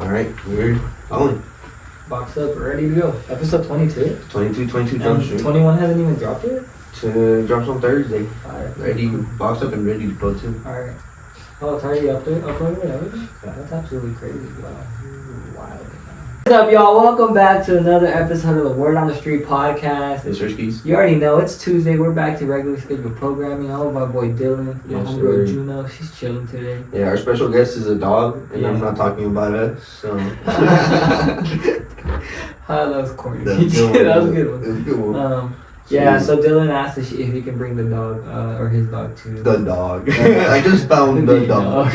Alright, we're going. Boxed up, ready to go. Episode 22. 22 Jump Street. 21 hasn't even dropped yet? Drops on Thursday. Alright. Ready, boxed up and ready to go too. Alright. Oh, it's already uploaded and everything? That's absolutely crazy. Wow. Wild. What's up, y'all? Welcome back to another episode of the Word on the Street podcast. It's Rishkies. You already know it's Tuesday. We're back to regular scheduled programming. I'm with my boy Dylan. My homegirl Juno. She's chilling today. Yeah, our special guest is a dog, and Yeah. I'm not talking about us, so. That was corny. That was a good one. Yeah, so Dylan asked if he can bring the dog, or his dog too. The dog. I just found the dog.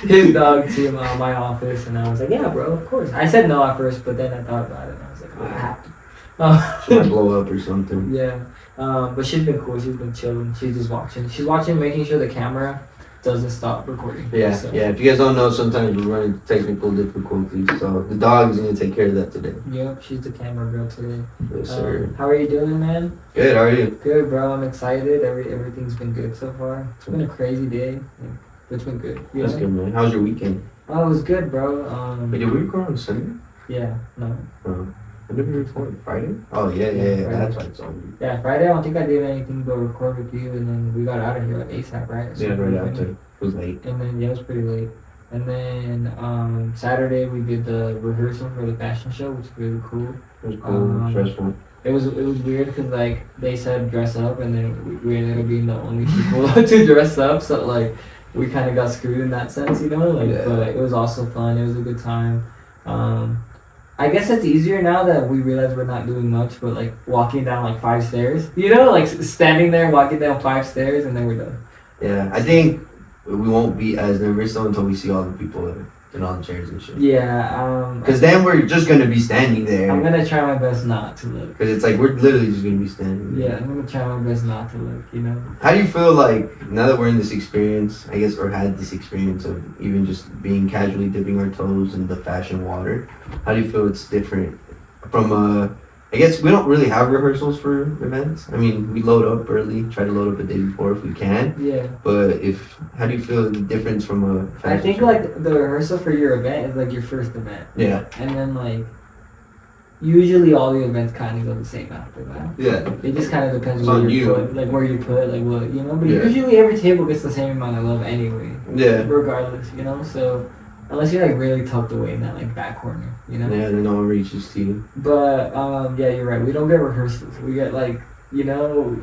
His dog to my office, and I was like, yeah, bro, of course. I said no at first, but then I thought about it, and I was like, oh, I have to. She might blow up or something. Yeah, but she's been cool. She's been chilling. She's just watching. She's watching, making sure the camera doesn't stop recording. Yeah, so. yeah. If you guys don't know, sometimes we're running technical difficulties, so the dog is gonna take care of that today. Yep, she's the camera girl today. Yes, sir. How are you doing, man? Good. How are you? Good, bro. I'm excited. Everything's been good so far. It's been a crazy day. It's been good. That's good, man. How's your weekend? Oh, it was good, bro. Wait, did we record on Sunday? Yeah, no. When did we record? Friday? Oh, yeah. Friday. That's why it's on. Yeah, Friday, I don't think I did anything but record with you, and then we got out of here like ASAP, right? Yeah, right after. It was late. And then, yeah, it was pretty late. And then Saturday, we did the rehearsal for the fashion show, which was really cool. It was cool. Stressful. It was weird because, like, they said dress up, and then we ended up being the only people to dress up, so, like, we kind of got screwed in that sense, you know? Like, yeah. But it was also fun. It was a good time. I guess it's easier now that we realize we're not doing much, but like walking down like 5 stairs, you know, like standing there, walking down 5 stairs, and then we're done. Yeah, I think we won't be as nervous though until we see all the people in all the chairs and shit. Yeah, because then we're just gonna be standing there. I'm gonna try my best not to look. Because it's like we're literally just gonna be standing there. Yeah, I'm gonna try my best not to look, you know. How do you feel like now that we're in this experience, I guess, or had this experience of even just being casually dipping our toes in the fashion water? How do you feel it's different from I guess we don't really have rehearsals for events. I mean, we load up early, try to load up a day before if we can. Yeah. But how do you feel the difference from a fashion I think show? like the rehearsal for your event is like your first event. Yeah. And then like usually all the events kind of go the same after that. Yeah. It just kind of depends It's where on you you. put, like where you put, like what, you know. But Yeah. usually every table gets the same amount of love anyway. Yeah. Regardless, you know. So unless you're like really tucked away in that like back corner, you know. Yeah, then no one reaches to you. But yeah, you're right. We don't get rehearsals. We get like, you know,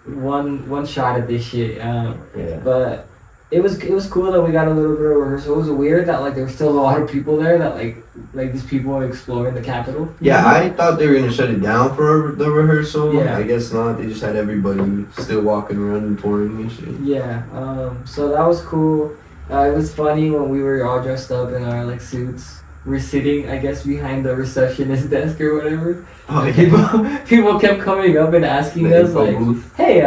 one shot at this shit. Yeah. But it was cool that we got a little bit of rehearsal. It was weird that like there was still a lot of people there that like these people were exploring the Capitol. Yeah, I thought they were gonna shut it down for the rehearsal. Yeah. I guess not. They just had everybody still walking around and touring and shit. Yeah. So that was cool. It was funny when we were all dressed up in our like suits. We're sitting, I guess, behind the receptionist desk or whatever. Oh, yeah. People kept coming up and asking us like, "Hey,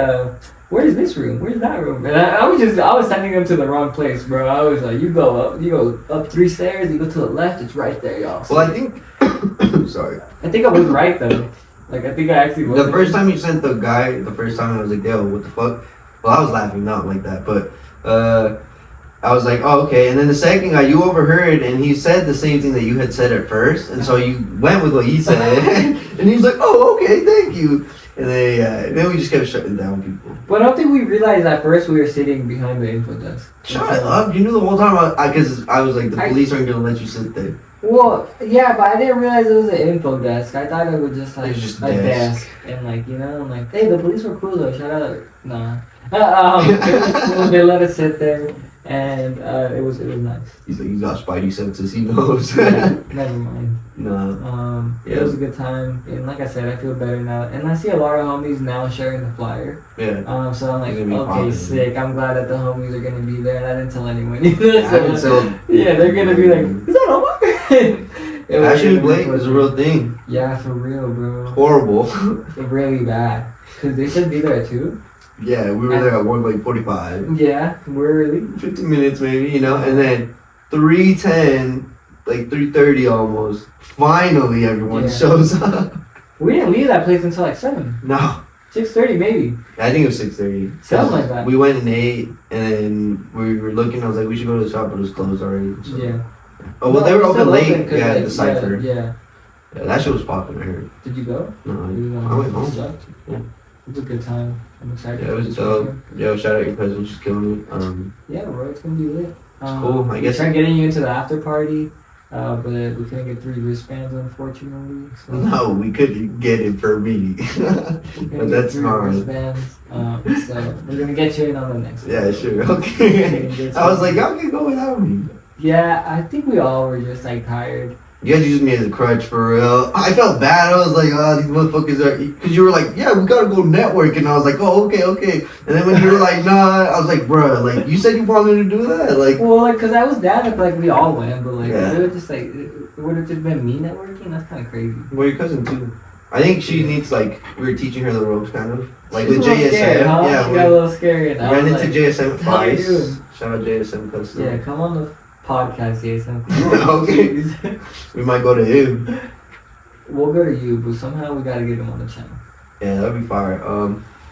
where's this room? Where's that room?" And I was sending them to the wrong place, bro. I was like, you go up 3 stairs, you go to the left, it's right there, y'all. Well, I think. Sorry. I think I was right though. Like I think I actually was. The first time you sent the guy, I was like, yo, what the fuck? Well, I was laughing, not like that, but I was like, oh, okay. And then the second guy, you overheard, and he said the same thing that you had said at first, and so you went with what he said, and he was like, oh, okay, thank you. And then we just kept shutting down people. But I don't think we realized at first we were sitting behind the info desk. Shut up! You knew the whole time. Because I was like, the police aren't gonna let you sit there. Well, yeah, but I didn't realize it was an info desk. I thought it was just like just a desk, and like you know, I'm like, hey, the police were cool though. Shout out, nah. It was cool. They let us sit there, and it was nice. He's like, he's got spidey senses. He knows. Yeah, never mind. No. It was a good time, and like I said, I feel better now, and I see a lot of homies now sharing the flyer. Yeah. So I'm like, okay, popular. sick. I'm glad that the homies are gonna be there, and I didn't tell anyone. Yeah, they're gonna be like, is that Omar? Fashion Blake is a real thing. Yeah, for real, bro. Horrible. Really bad. Cause they should be there too. Yeah, we were there at 1:45. Yeah, we're really 15 minutes maybe, you know, and then 3:10, like 3:30 almost. Finally, everyone shows up. We didn't leave that place until like 7. No. 6:30 maybe. I think it was 6:30. Something like that. We went and ate, and then we were looking. I was like, we should go to the shop, but it was closed already. So. Yeah. Oh well, they were it's open still late. 'cause, Yeah, like, the cipher. Yeah. Yeah, that shit was popping. I heard. Did you go? No, You I went home. sucked? Yeah. It was a good time. I'm excited. Yeah, it was this dope. weekend. Yo, shout out your cousin. She's killing me. Yeah, bro, it's gonna be lit. Cool, I We guess- tried getting you into the after party, but we couldn't get 3 wristbands, unfortunately. So No, we couldn't get it for me. we couldn't but get that's 3 hard. wristbands. So we're gonna get you in on the next one. Yeah, sure. Okay. I was like, y'all can go without me. Yeah, I think we all were just like tired. You guys used me as a crutch for real. I felt bad. I was like, oh, these motherfuckers are. Because you were like, yeah, we gotta go network. And I was like, oh, okay. And then when you were like, nah, I was like, bruh, like, you said you wanted to do that? Like, Well, like, cause I was down if like we all went, but like Yeah. it would just like it would have just been me networking. That's kind of crazy. well, your cousin too. I think she needs, like, we were teaching her the ropes, kind of. Like She was with a little JSM. scared, huh? Yeah, She we got a little scary. And I ran was into like, JSM "How you twice. doing?" Shout out JSM custom. Yeah, come on the podcast, Jason. Okay. We might go to him. We'll go to you, but somehow we gotta get him on the channel. Yeah, that'd be fire.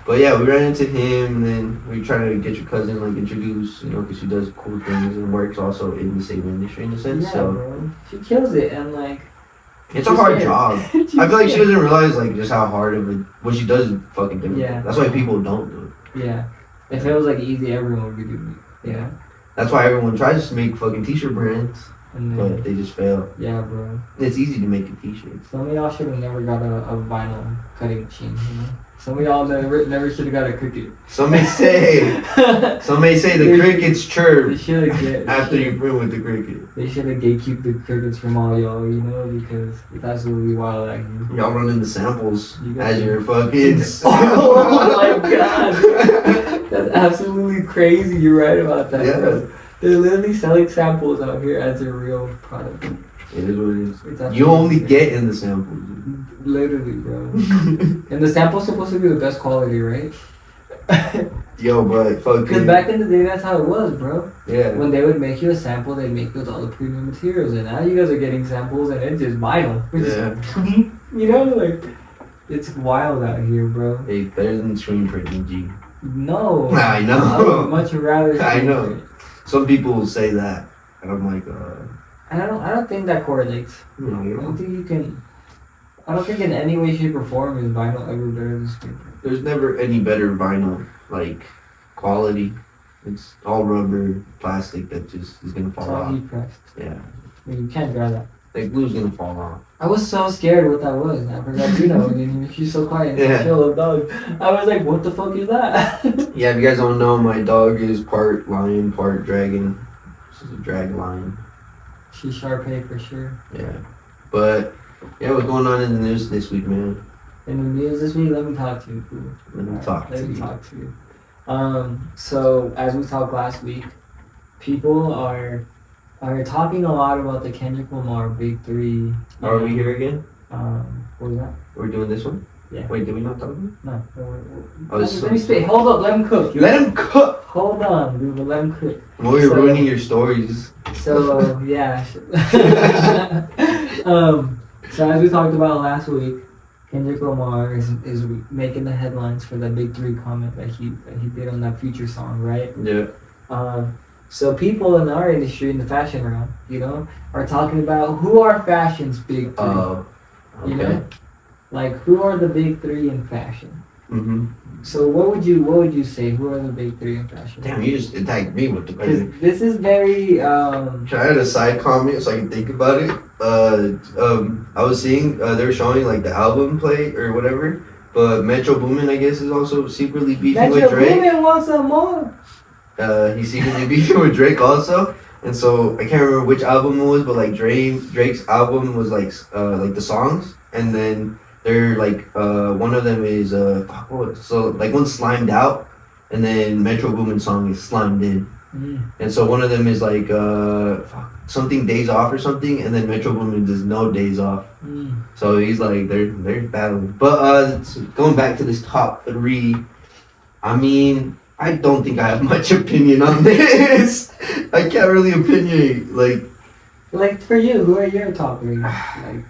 But yeah, we ran into him, and then we tried to get your cousin like introduced, you know, because she does cool things and works also in the same industry in a sense. Yeah, so bro. She kills it, and like it's a hard scared. job. She's I feel like she scared. doesn't realize like just how hard of it. What she does is fucking different. Yeah. That's why people don't do it. Yeah. If it was like easy, everyone would be doing it. Yeah. That's why everyone tries to make fucking t-shirt brands, And but then, they just fail. yeah, bro. It's easy to make a t-shirt. Some of y'all should have never got a vinyl cutting machine, you know? Some of y'all never should have got a Cricut. Some may say the crickets They chirp should have after you print with the cricket. They should have gatekept the crickets from all y'all, you know, because it's absolutely wild out here. Y'all running the samples You got as it. your fucking. Oh my god! That's absolutely crazy. You're right about that, Yeah. bro. They're literally selling samples out here as a real product. It is what it is. It's absolutely You only crazy. get in the samples. Literally, bro. And the sample's supposed to be the best quality, right? Yo, but Because fucking. back in the day, that's how it was, bro. Yeah. When they would make you a sample, they'd make you with all the premium materials. And now you guys are getting samples and it's just vinyl. Which is, you know, like, it's wild out here, bro. Hey, better than screen printing, G. No. I know. I would much rather. I see know. it. Some people will say that, and I'm like, I don't think that correlates. you I know, don't think you can. I don't think in any way, shape, or form is vinyl ever better than screen print. there's never any better vinyl like quality. It's all rubber, plastic that just is gonna It's fall all off. heat pressed. Yeah, I mean, you can't dry that. like glue's gonna fall off. I was so scared what that was. I forgot, you know, and she's so quiet and Yeah. so chill, dog. I was like, what the fuck is that? Yeah, if you guys don't know, my dog is part lion, part dragon. This is a drag lion. She's Sharpay for sure. Yeah, but yeah, what's going on in the news this week, man? In the news this week, let me talk to you, fool. Let me talk Let to me you. talk to you. So as we talked last week, people are talking a lot about the Kendrick Lamar Big Three. Are we here again? What was that? We're doing this one? Yeah. Wait, did we not talk about it? No. Oh, Let me speak. Hold up. Let him cook. Let him cook! Hold on, dude. Let him cook. Well, you're So- ruining your stories. So yeah. So as we talked about last week, Kendrick Lamar is making the headlines for the Big Three comment that he did on that Future song, right? Yeah. So people in our industry, in the fashion realm, you know, are talking about who are fashion's Big Three. Okay. You know, like who are the Big Three in fashion? Mm-hmm. So what would you say? Who are the Big Three in fashion? Damn, you just attacked me with the Because question. this is very Can I add a side comment so I can think about it? I was seeing they were showing like the album play or whatever, but Metro Boomin, I guess, is also secretly beefing with Metro Drake. Boomin wants some more. He's secretly beefing with Drake also, and so I can't remember which album it was, but like Drake's album was like the songs, and then they're like one of them is so like one's Slimed Out, and then Metro Boomin's song is Slimed In. And so one of them is like something Days Off or something, and then Metro Boomin does No Days Off. So he's like they're battling. But going back to this top three, I mean, I don't think I have much opinion on this. I can't really opinionate Like for you, who are your top three? Like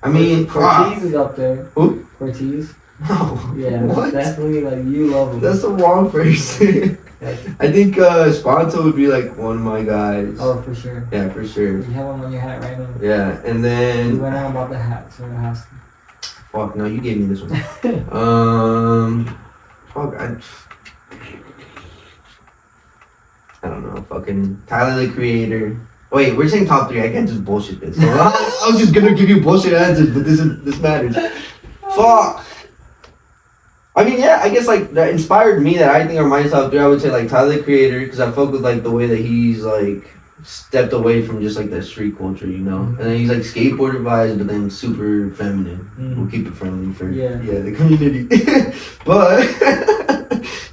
I mean, Cortez is up there. Who? Cortez. No. Yeah, What? definitely like you love him. That's the wrong person. I think Sponto would be like one of my guys. Oh, for sure. Yeah, for sure. You have him on your hat right now. Yeah, and You then went out about the hat, so it has to. fuck. No, you gave me this one. Fuck. I don't know. Fucking Tyler the Creator. Wait, we're saying top 3. I can't just bullshit this. So I was just gonna give you bullshit answers, but this matters. Fuck. I mean, yeah, I guess like that inspired me that I think are my top 3. I would say like Tyler the Creator, because I fuck with like the way that he's like stepped away from just like that street culture, you know. And then he's like skateboarder vibes, but then super feminine. We'll keep it friendly for the community. But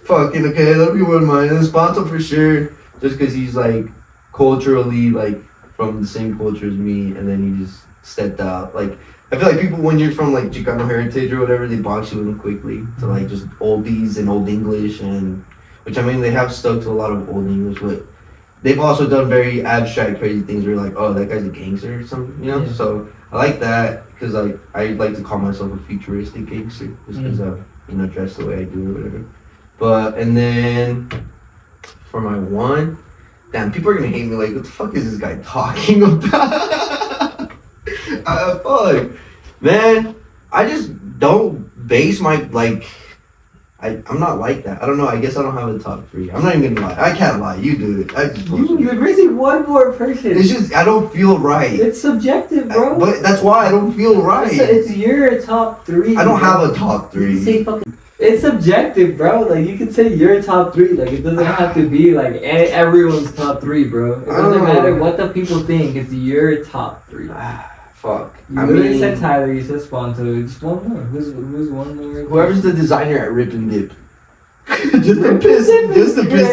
fucking okay, that'll be one of mine. And Sponto for sure, just because he's like culturally like from the same culture as me, and then he just stepped out. Like I feel like people when you're from like Chicano heritage or whatever, they box you in quickly to like just oldies and old English, and which I mean they have stuck to a lot of old English, but they've also done very abstract, crazy things where you're like, oh, that guy's a gangster or something, you know. Yeah. So I like that because like I like to call myself a futuristic gangster just because I dress the way I do or whatever. But and then for my one. Damn, people are gonna hate me. Like, what the fuck is this guy talking about? Fuck, man. I just don't base my like. I'm not like that. I don't know. I guess I don't have a top 3. I'm not even gonna lie. I can't lie. You do it. I just You're missing one more person. It's just I don't feel right. It's subjective, bro. But that's why I don't feel right. It's your top 3. I don't have a top 3. Say fucking. It's subjective, bro. Like you can say your top 3. Like it doesn't have to be like everyone's top 3, bro. It doesn't matter what the people think. It's your top 3. Fuck. You literally said Tyler. You said Sponto. Just one more. Who's one more? Whoever's the designer at Rip and Dip. just to piss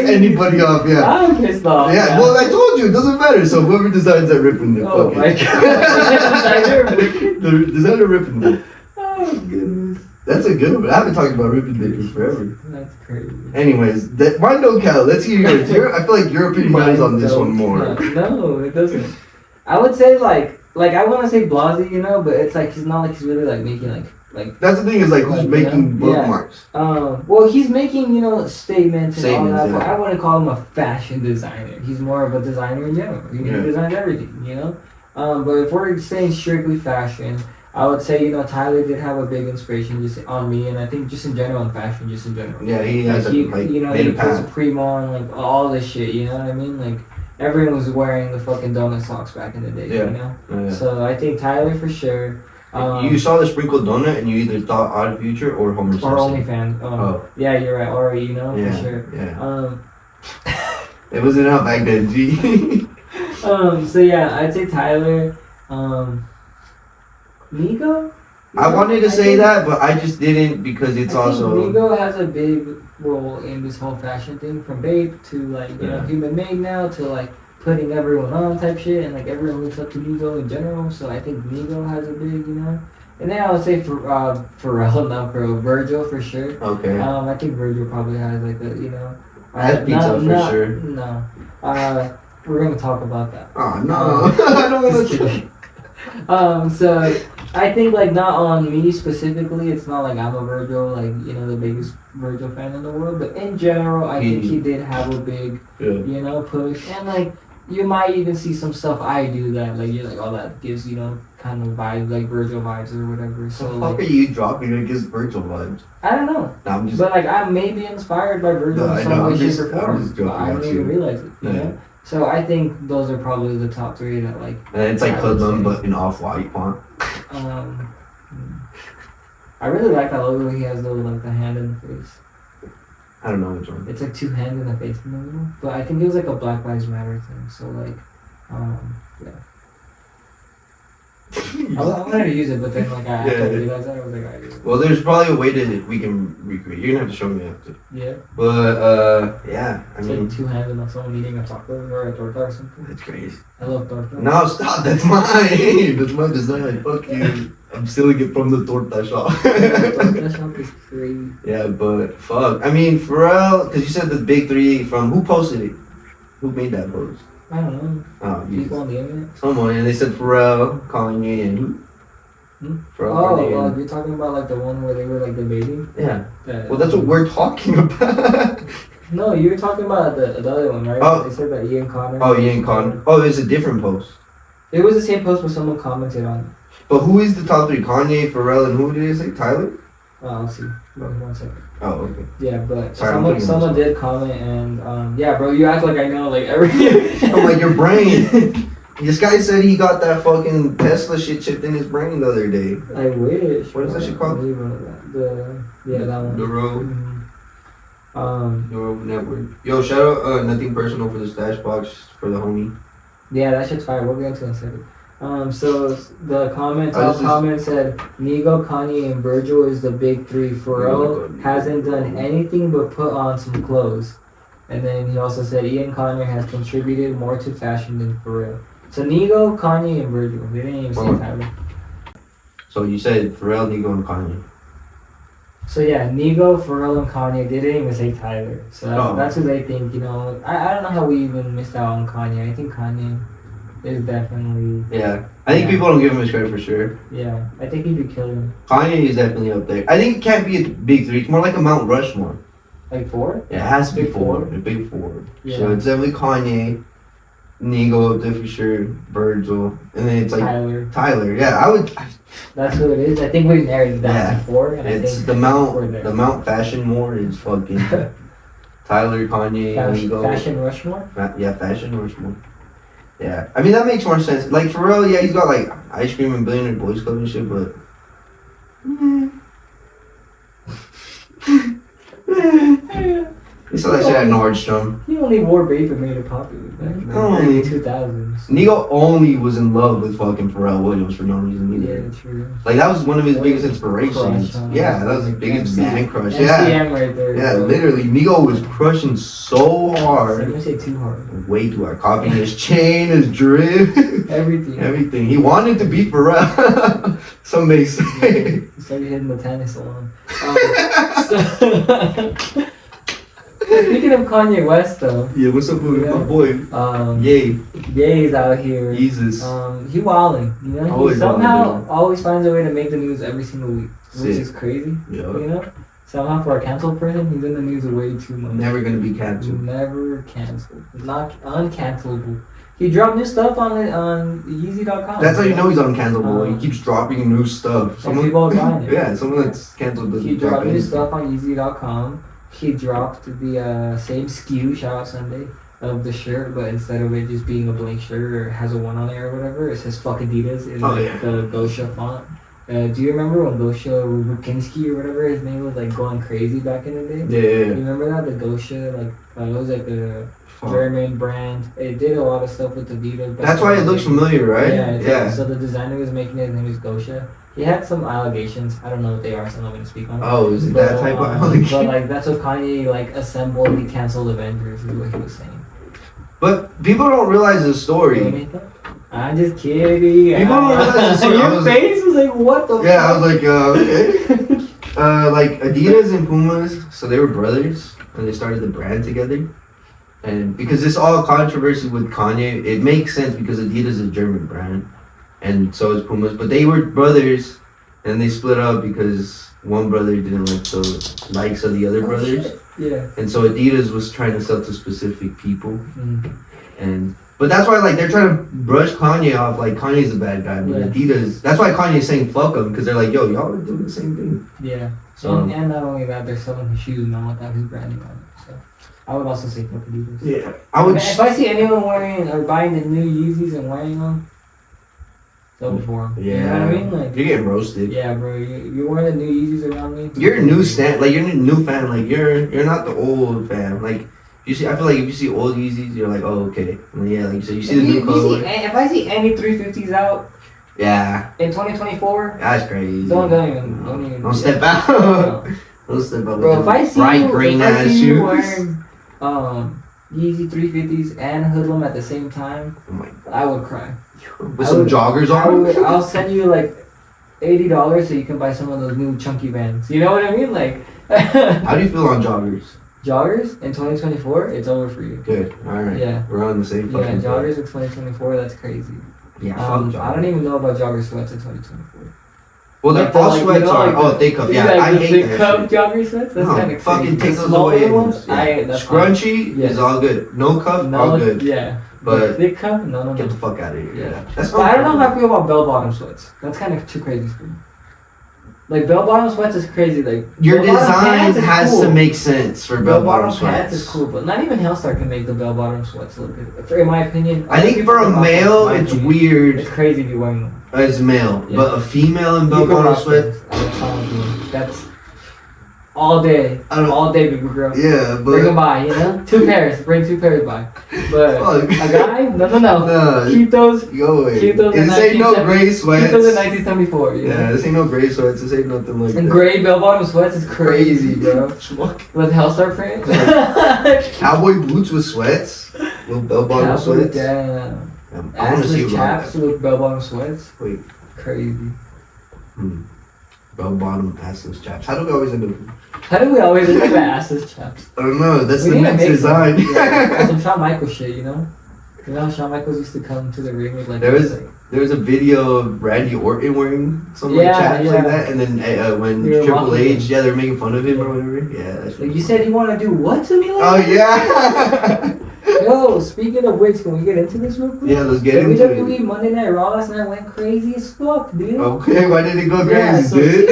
anybody off. Yeah. I'm pissed off. Yeah. Well, I told you it doesn't matter. So whoever designs that Rip and Dip. Oh my god. The designer Rip and Dip. Oh goodness. That's a good one. I haven't talked about Rip and Dip in forever. That's crazy. Anyways, mine don't count. Let's hear yours. I feel like your opinion matters on this one more. No, it doesn't. I would say like I want to say Blasey, you know, but it's like he's not like he's really like making like. That's the thing is like who's making bookmarks. Well, he's making statements and all that, yeah. but I wouldn't call him a fashion designer. He's more of a designer in general. He designs everything, you know. But if we're saying strictly fashion, I would say Tyler did have a big inspiration just on me, and I think just in general in fashion, just in general. Yeah, he has he puts Primo on like all this shit. You know what I mean? Like. Everyone was wearing the fucking donut socks back in the day, you know? Yeah. So I think Tyler for sure. You saw the sprinkled donut and you either thought Odd Future or Homer Simpson. Or OnlyFans. Yeah, you're right. Or, for sure. Yeah. It wasn't out back then, G. So yeah, I'd say Tyler. Migo? I wanted to say that, but I just didn't because it's also... Migo has a big role in this whole fashion thing, from Babe to like, Human Made now to like putting everyone on type shit, and like everyone looks up to Migo in general, so I think Migo has a big, And then I would say Virgil for sure. Okay. I think Virgil probably has like a, I had pizza for sure. No. We're gonna talk about that. Oh no. I don't want to. So I think like not on me specifically, it's not like I'm a Virgil, like the biggest Virgil fan in the world, but in general I think he did have a big push, and like you might even see some stuff I do that like you're like, oh, that gives kind of vibes, like Virgil vibes or whatever. So the fuck are you dropping that gives Virgil vibes? I don't know. No, but like I may be inspired by Virgil in some way, shape or form, but I don't even realize it, you know? So I think those are probably the top 3 that like. And it's like Hoodlum, but in off-white font. I really like that logo. He has the hand in the face. I don't know which one. It's like 2 hands in the face in the middle. But I think it was like a Black Lives Matter thing. So like, yeah. I wanted to use it, but then like I realized that I was like, I use it. Well, there's probably a way that we can recreate. You're gonna have to show me after. Yeah. But yeah, I mean, like 2 hands and someone eating a taco or a torta or something. That's crazy. I love torta. No, stop. That's mine. That's my design. Fuck you. I'm stealing it from the torta shop. Torta shop is crazy. Yeah, but fuck. I mean, Pharrell, because you said the big 3 from who posted it? Who made that post? I don't know. Oh, people on the internet. Someone, and they said Pharrell, Kanye, and who? Pharrell Oh, Kanye. well, you're talking about like the one where they were like debating. Yeah. Well, that's what we're talking about. No, you were talking about the other one, right? Oh. They said that Ian Connor. Oh, Ian Connor. Oh, it's a different post. It was the same post, but someone commented on it. But who is the top three? Kanye, Pharrell, and who did you say? Tyler? I'll see. Wait 1 second. Oh, okay. Yeah, but Sorry, someone did comment, and yeah, bro, you act like I know like everything. I'm like, your brain. This guy said he got that fucking Tesla shit chipped in his brain the other day. I wish. What is that shit called? That one. Neuro Mhm. network. Yo, shout out nothing personal for the stash box for the homie. Yeah, that shit's fire. We'll get into it in a second. So the comment, Oh, top this is- comment said, Nigo, Kanye, and Virgil is the big three. Pharrell Nigo, hasn't done anything but put on some clothes. And then he also said, Ian Connor has contributed more to fashion than Pharrell. So Nigo, Kanye, and Virgil. They didn't even say Oh. Tyler. So you said Pharrell, Nigo, and Kanye. So yeah, Nigo, Pharrell, and Kanye. They didn't even say Tyler. So Oh. that's who they think. You know, I don't know how we even missed out on Kanye. I think Kanye is definitely. Yeah. I think Yeah. people don't give him his credit for sure. Yeah, I think he'd be killing him. Kanye is definitely up there. I think it can't be a big three. It's more like a Mount Rushmore. Like 4? Yeah, it has to be Big four. four? A big four. Yeah. So it's definitely Kanye, Nigo up there for sure, Virgil, and then it's like Tyler. Yeah, I would. That's who it is. I think we narrowed it down Yeah. to 4. And It's I think the we're there. Mount Fashion More is fucking Tyler, Kanye, Nigo. Fashion Rushmore? Yeah, Fashion Rushmore. Yeah, I mean that makes more sense. Like Pharrell, yeah, he's got like Ice Cream and Billionaire Boys Club and shit, but. You saw that shit at Nordstrom. He only wore Bape and made it popular back in the early 2000s. Nigo only was in love with fucking Pharrell Williams for no reason either. Yeah, true. Like that was one of his biggest inspirations. Crush on Yeah, that was his like biggest MC man crush. Yeah, MCM right there. yeah, bro. literally, Nigo was crushing so Let hard. me say too hard. Way too hard. Copying his chain, his drip, Everything. everything. He wanted to be Pharrell. Some may say. He started hitting the tennis salon. So, speaking of Kanye West though, Yeah, what's up with my boy? Yay. Yay, Ye's out here. Jesus. He wilding, you know. Always He somehow wilding. always finds a way to make the news every single week, which Sick. is crazy. Yeah. You know, somehow for a canceled person, he's in the news way too much. Never gonna be canceled. Never canceled. Not uncancelable. He dropped new stuff on Yeezy.com. That's how you know he's uncancelable. Um, he keeps dropping new stuff. And people are buying it. Yeah, someone that's canceled doesn't He drop dropped new anything. stuff on Yeezy.com. He dropped the same SKU, shout out Sunday, of the shirt, but instead of it just being a blank shirt or has a 1 on there or whatever, it says fuck Adidas in Oh, like, yeah. the Gosha font. Do you remember when Gosha Rupinski or whatever his name was like going crazy back in the day? Yeah. You remember that? The Gosha, like, it was like a Fuck. German brand. It did a lot of stuff with Adidas. back That's in why the it looks day. familiar, right? Yeah. So the designer was making it, his name is Gosha. He had some allegations. I don't know what they are, so I'm not gonna speak on it. Oh, is it that type of But allegation? like that's what Kanye like assembled the canceled Avengers is what he was saying. But people don't realize the You story. admit that? I'm just kidding. People don't realize the story. I Your was- face was like, what the Yeah, I fuck? was like, okay. Like Adidas and Pumas, so they were brothers, and they started the brand together. And because this all controversy with Kanye, it makes sense because Adidas is a German brand, and so is Pumas. But they were brothers, and they split up because one brother didn't like the likes of the other Oh, brothers, shit. Yeah. and so Adidas was trying to sell to specific people. Mm. And but that's why like they're trying to brush Kanye off like Kanye's a bad guy, but Yeah. Adidas. That's why Kanye's saying fuck him because they're like, yo, y'all are doing the same thing. Yeah. So And not only that, they're selling his shoes now without his branding on it. So I would also say fuck Adidas. yeah, I would. If I see anyone wearing or buying the new Yeezys and wearing them, go for them. Yeah, You know what I mean? Like, you're getting roasted. yeah, bro, you're wearing the new Yeezys around me. You're a new stand, like you're a new fan. Like you're not the old fan. Like you see, I feel like if you see old Yeezys, you're like, oh okay. And yeah, like so you see the new color. If I see any 350s out Yeah, in 2024, that's crazy. don't even. Don't step out. No. Don't step out. Bro, with if I the see bright you, green if I ass see you shoes. wearing Yeezy 350s and Hoodlum at the same time, Oh my I would cry. with some joggers on. I'll send you like $80 so you can buy some of those new chunky Vans. You know what I mean? Like How do you feel on joggers? joggers in 2024, it's over for you. Good. All right. Yeah. We're on the same Yeah, fucking. joggers in 2024, that's crazy. Yeah. Fuck I joggers. don't even know about jogger sweats in 2024. Well, the Like false you sweats know, are like thick cuff. Yeah, like I the hate thick that cup shit. jogger sweats. That's No, kind of fucking take those smaller away. ones. Yeah. That's fine. Scrunchy Yes. is all good. No cuff, No, all good. Yeah. But thick cup, no. get the fuck out of here. Yeah. That's But I don't know how I feel about bell bottom sweats. That's kind of too crazy for me. Like bell bottom sweats is crazy. Like your bell-bottom design pants is has cool. to make sense for bell bottom Pants sweats. is cool, but not even Hellstar can make the bell bottom sweats look good. In my opinion, I think for a male, it's weird It's crazy to be wearing them. as male, Yeah. but a female in bell You can bottom rock sweats. them. I'm telling you, that's all day, I don't- all day, baby girl. Yeah, Bring them but by, you know. 2 pairs, bring 2 pairs by. But Fuck. a guy, no. Nah, Keep those. go away. Keep those in This ain't no 1970 gray Keep those in sweats. 1974. You know? Yeah, this ain't no gray sweats. This ain't nothing like And that. gray bell bottom sweats is crazy, bro. With Hellstar print. Cowboy boots with sweats, little bell bottom Cowboy, sweats. damn. I want to see Assless what chaps with bell bottom sweats. Wait, Crazy. bell bottom assless chaps. How do we always end up? How do we always look at assless chaps? I don't know. That's We the need to next make design. some. Yeah, some Shawn Michaels shit, you know? You know how Shawn Michaels used to come to the ring with like There this, was- like, There was a video of Randy Orton wearing some like Yeah, chaps yeah. like that, and then when They were Triple mocking H, him. yeah, they're making fun of him or whatever. Yeah, that's like you said you want to do what to me? Oh Like yeah. Yo, speaking of which, can we get into this real quick? Yeah, let's get into WWE it. Monday Night Raw last night went crazy as fuck, dude. Okay, why did it go Yeah, crazy, so dude?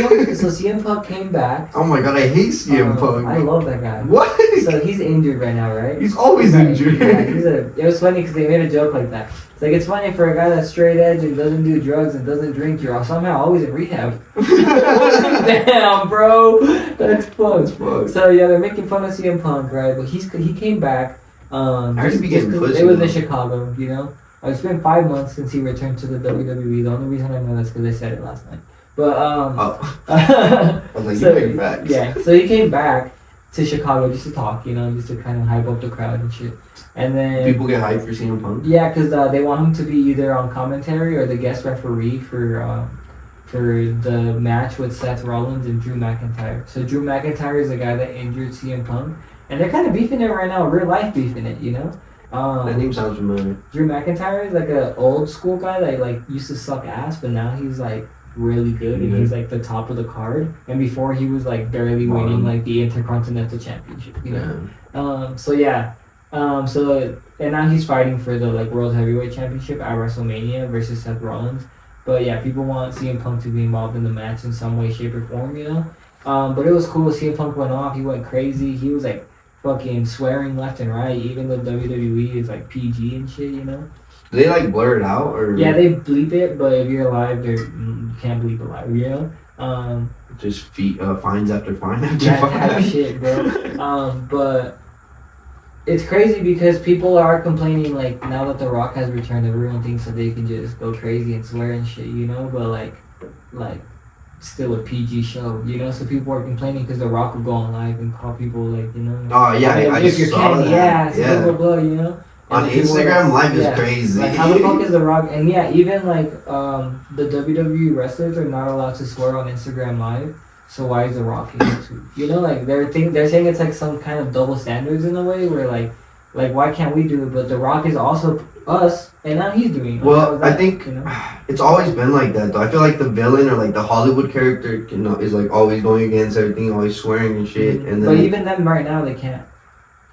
CM Punk came back. Oh my god, I hate CM Punk. I love that guy. What? So he's injured right now, right? He's always Right. injured. Yeah, it was funny because they made a joke like that. It's like it's funny for a guy that's straight edge and doesn't do drugs and doesn't drink. You're somehow always in rehab. Damn, bro, that's fun. That's fucked. So yeah, they're making fun of CM Punk, right? But he came back. I heard he be getting 'cause pussy, it was though. in Chicago, you know. It's been 5 months since he returned to the WWE. The only reason I know that's because they said it last night. But Oh, I was like, so, you make facts. yeah, so he came back to Chicago just to talk, you know, just to kind of hype up the crowd and shit. And then People get hyped for CM Punk. yeah, because they want him to be either on commentary or the guest referee for the match with Seth Rollins and Drew McIntyre. So Drew McIntyre is the guy that injured CM Punk, and they're kind of beefing it right now, real life beefing it, you know. That name sounds familiar. Drew McIntyre is like an old school guy that like used to suck ass, but now he's like really good and he's like the top of the card. And before he was like barely winning like the Intercontinental Championship, you know. So yeah. And now he's fighting for the like World Heavyweight Championship at WrestleMania versus Seth Rollins. But yeah, people want CM Punk to be involved in the match in some way, shape, or form, you know. But it was cool. CM Punk went off. He went crazy. He was like fucking swearing left and right, even though WWE is like PG and shit, you know. Do they like blur it out or? Yeah, they bleep it, but if you're alive, you can't bleep it live, you know. Just fines after fine after That fine. type of shit, bro. But it's crazy because people are complaining like now that The Rock has returned, everyone thinks that they can just go crazy and swear and shit, you know. But like still a PG show, you know. So people are complaining because The Rock will go on live and call people like, you know. Oh yeah, I if just you're saw candy that. ass, Yeah. blah blah blah, you know. On And people Instagram, are- life is yeah. crazy. Like how the fuck is The Rock? And yeah, even like the WWE wrestlers are not allowed to swear on Instagram Live. So why is The Rock able to? You know, like they're saying it's like some kind of double standards in a way where like why can't we do it? But The Rock is also us, and now he's doing it. Like, how Well, is I that, think you know? it's always been like that though. I feel like the villain or like the Hollywood character is like always going against everything, always swearing and shit. And But then even them right now, they can't.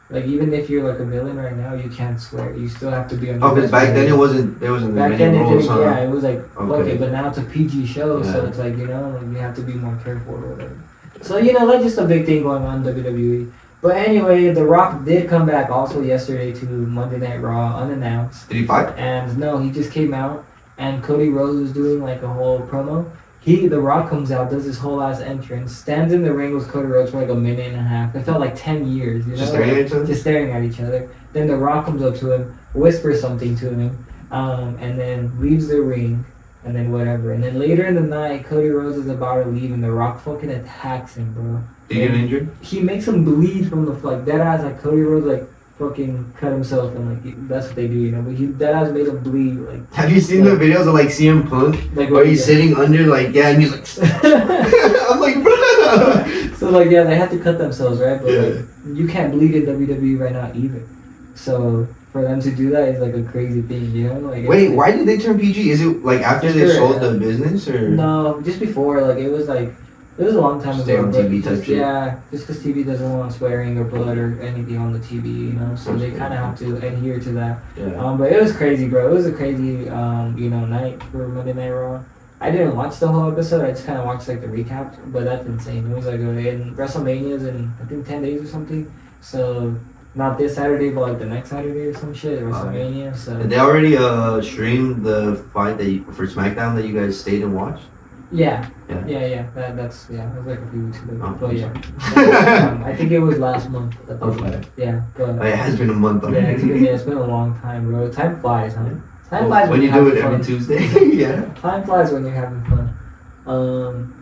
Like even if you're like a villain right now, you can't swear. You still have to be on. oh, because back then it wasn't there wasn't Back many then, rules, huh? yeah, it was like fuck Okay. it, but now it's a PG show, so Yeah. it's like, you know, like you have to be more careful or whatever. So you know, that's just a big thing going on in WWE. But anyway, The Rock did come back also yesterday to Monday Night Raw unannounced, Did he fight? and no, he just came out, and Cody Rhodes was doing like a whole promo. The Rock comes out, does his whole ass entrance, stands in the ring with Cody Rhodes for like a minute and a half. It felt like 10 years, you know? Just staring at each other? Just staring at each other. Then The Rock comes up to him, whispers something to him, and then leaves the ring, and then whatever. And then later in the night, Cody Rhodes is about to leave, and The Rock fucking attacks him, bro. Did he get injured? He makes him bleed from the like dead eyes, like Cody Rhodes like fucking cut himself, and like that's what they do, you know. But he dead eyes made him bleed, like. Have you seen the videos of like CM Punk Like where he's sitting under like and he's like I'm like bro. So like yeah, they had to cut themselves, right? But Yeah. like, you can't bleed in WWE right now either. So for them to do that is like a crazy thing, you know? Like Wait, why did they turn PG? Is it like after they sold the business or? No, just before. Like it was a long time Stay ago. on TV type shit. Yeah, just because TV doesn't want swearing or blood or anything on the TV, you know. So they kind of have to adhere to that. Yeah. But it was crazy, bro. It was a crazy, night for Monday Night Raw. I didn't watch the whole episode. I just kind of watched like the recap. But that's insane. It was like in WrestleMania's in I think 10 days or something. So not this Saturday, but like the next Saturday or some shit. WrestleMania. So did they already streamed the fight for SmackDown that you guys stayed and watched? Yeah. That's it was like a few weeks ago. But yeah, I think it was last month. Okay. Yeah, but it has been a month already. it's been a long time, bro. Time flies, huh? Time flies when you do it every Tuesday. Yeah. Time flies when you're having fun.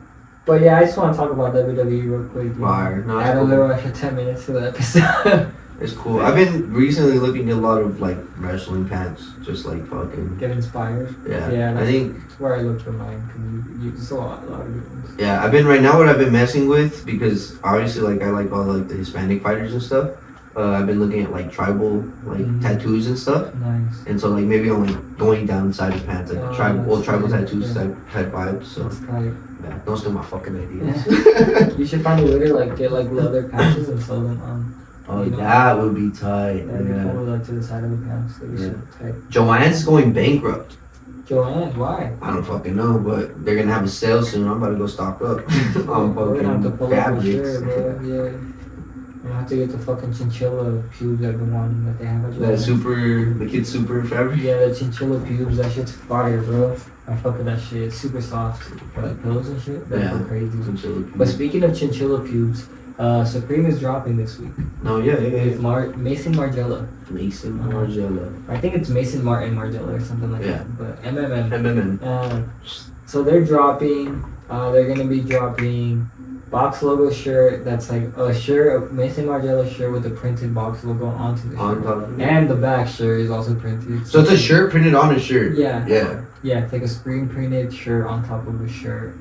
But yeah, I just want to talk about WWE real quick. Fire. No, add a little extra 10 minutes to the episode. It's cool. I've been recently looking at a lot of like wrestling pants, just like fucking get inspired. Yeah. I think that's where I look for mine because you saw a lot of good ones. Yeah, I've been right now. What I've been messing with because obviously like I like all like the Hispanic fighters and stuff. I've been looking at like tribal tattoos and stuff. Nice. And so like maybe I'm like going down inside the pants like tribal tattoos type vibes. So yeah, don't steal my fucking ideas. Yeah. You should find a way to like get like leather patches and sell them on. Oh, that would be tight. That'd be cool, like to the side of the pants. That'd be super tight. Joanne's going bankrupt. Joanne, why? I don't fucking know, but they're gonna have a sale soon. I'm about to go stock up on fucking fabrics. Sure, bro. Yeah. You have to get the fucking chinchilla pubes I've been wanting that they have at the kid's super fabric? Yeah, the chinchilla pubes, that shit's fire, bro. I fuck with that shit. It's super soft. For like pillows and shit. That's crazy. Chinchilla pubes. But speaking of chinchilla pubes, Supreme is dropping this week. No, yeah. With Mason Margiela. Mason Margiela. I think it's Mason Martin Margiela or something like that. But MMM. So they're dropping. They're gonna be dropping box logo shirt. That's like a Mason Margiela shirt with the printed box logo onto the shirt. And the back shirt is also printed. So it's a shirt printed on a shirt. Yeah. Yeah. It's like a screen printed shirt on top of a shirt.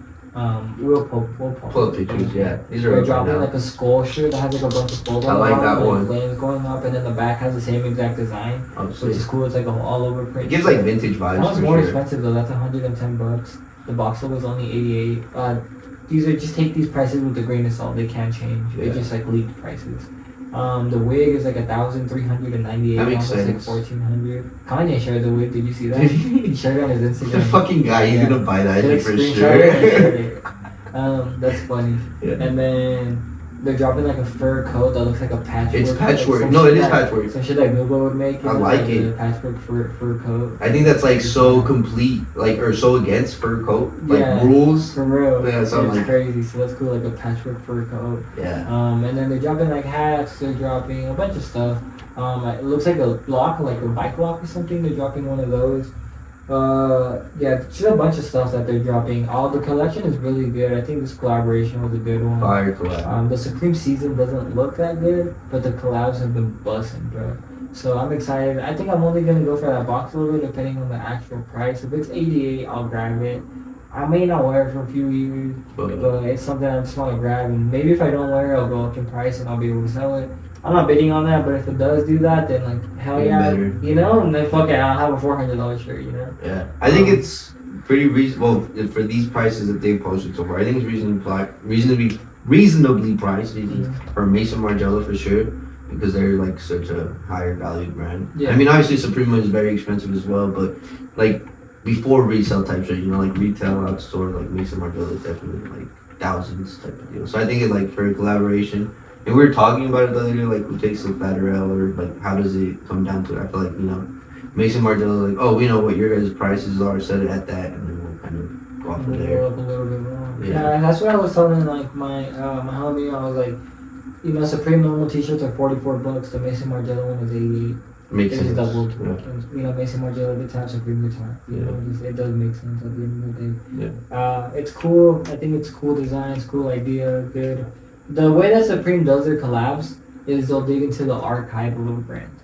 We'll pull pictures. Yeah, these are. We're dropping like a skull shirt that has like a bunch of skulls. I like that one. Flames going up, and then the back has the same exact design, which is cool. It's like an all over print. It gives like vintage vibes. That one's more expensive though. That's $110. The box logo is only $88. These are just take these prices with a grain of salt. They can't change. They're just like leaked prices. The wig is like $1,398. That makes sense. Like $1,400. Kanye shared the wig. Did you see that? He shared it on his Instagram. The fucking guy, he's gonna buy that shit for sure. That's funny. Yeah. And then they're dropping like a fur coat that looks like a patchwork. It's patchwork. Like no, it is patchwork. Some shit like Nubo would make. I like it. A patchwork fur coat. I think that's like so complete, like or so against fur coat, like rules. For real. Yeah, something it's crazy. So that's cool, like a patchwork fur coat. Yeah. And then they're dropping like hats. They're dropping a bunch of stuff. It looks like a lock, like a bike lock or something. They're dropping one of those. Just a bunch of stuff that they're dropping. All the collection is really good. I think this collaboration was a good one. Fire collab. The Supreme season doesn't look that good, but the collabs have been busting, bro. So I'm excited. I think I'm only gonna go for that box logo depending on the actual price. If it's $88, I'll grab it. I may not wear it for a few years, but it's something I just want to grab. And maybe if I don't wear it, I'll go up in price and I'll be able to sell it. I'm not bidding on that, but if it does do that, then like hell yeah, you know. And then fuck it, I'll have a $400 shirt, you know. Yeah, I think it's pretty reasonable for these prices that they posted so far. I think it's reasonably priced for Mason Margiela for sure, because they're like such a higher valued brand. Yeah. I mean, obviously Supreme is very expensive as well, but like before resale type shit, you know, like retail out store, like Mason Margiela is definitely like thousands type of deal. So I think it like for a collaboration. And we were talking about it the other day, like who takes the fatter L, or like how does it come down to it? I feel like, you know, Mason Margiela is like, oh, we know what your guys' prices are, set it at that, and then we'll kind of go off of there. Go up a little bit more. Yeah, that's what I was telling like my homie. I was like, you know, Supreme normal t-shirts are $44. The Mason Margiela one is $88. Makes sense. Doubled. Yeah. You know, Mason Margiela gets half Supreme guitar. You know, it does make sense at the end of the day. Yeah. It's cool. I think it's cool design. It's cool idea. Good. The way that Supreme does their collabs is they'll dig into the archive of a brand.